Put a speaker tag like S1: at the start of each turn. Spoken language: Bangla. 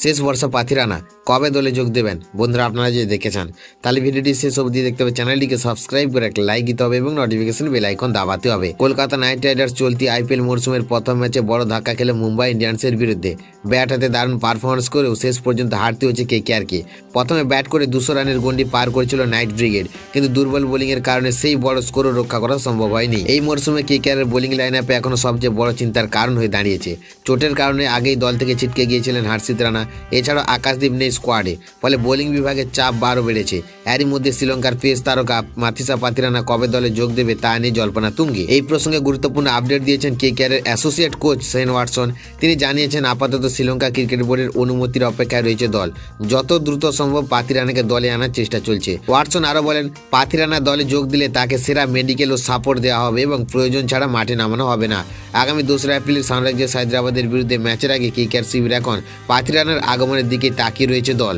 S1: শেষ ভরসা পাথিরানা কবে দলে যোগ দেবেন? বন্ধুরা আপনারা যদি দেখতে চান তাহলে ভিডিওটি শেষ অবধি দেখতে হবে, চ্যানেলটিকে সাবস্ক্রাইব করে একটা লাইক দিতে হবে এবং নোটিফিকেশন বেল আইকন দাবাতে হবে। কলকাতা নাইট রাইডার্স চলতি আইপিএল মরশুমের প্রথম ম্যাচে বড় ধাক্কা খেলে মুম্বাই ইন্ডিয়ান্সের বিরুদ্ধে। ব্যাট হাতে দারুণ পারফরমেন্স করেও শেষ পর্যন্ত হারতে হচ্ছে কেকেআরকে। প্রথমে ব্যাট করে 200 রানের গন্ডি পার করেছিল নাইট ব্রিগেড, কিন্তু দুর্বল বোলিংয়ের কারণে সেই বড় স্কোরও রক্ষা করা সম্ভব হয়নি। এই মরশুমে কেকেআরের বোলিং লাইন আপে এখনো সবচেয়ে বড় চিন্তার কারণ হয়ে দাঁড়িয়েছে। চোটের কারণে আগেই দল থেকে ছিটকে গিয়েছিলেন হর্ষিত রানা, এছাড়াও আকাশদীপ নেই স্কোয়াডে, ফলে বোলিং বিভাগের চাপ আরও বেড়েছে। এরই মধ্যে শ্রীলঙ্কার পেস তারকা মাথিসা পাথিরানা কবে দলে যোগ দেবে তা নিয়ে জল্পনা তুঙ্গে। এই প্রসঙ্গে গুরুত্বপূর্ণ আপডেট দিয়েছেন কেকেআরের অ্যাসোসিয়েট কোচ শেন ওয়াটসন। তিনি জানিয়েছেন আপাতত শ্রীলঙ্কা ক্রিকেট বোর্ডের অনুমতির অপেক্ষায় রয়েছে দল। যত দ্রুত সম্ভব পাথিরানাকে দলে আনার চেষ্টা চলছে। ওয়াটসন আরও বলেন, পাথিরানা দলে যোগ দিলে তাকে সেরা মেডিকেল ও সাপোর্ট দেওয়া হবে এবং প্রয়োজন ছাড়া মাঠে নামানো হবে না। আগামী 2রা এপ্রিল সানরাইজার্স হায়দ্রাবাদের বিরুদ্ধে ম্যাচের আগে কেকেআর শিবির এখন পাথিরানার আগমনের দিকে তাকিয়ে রয়েছে দল।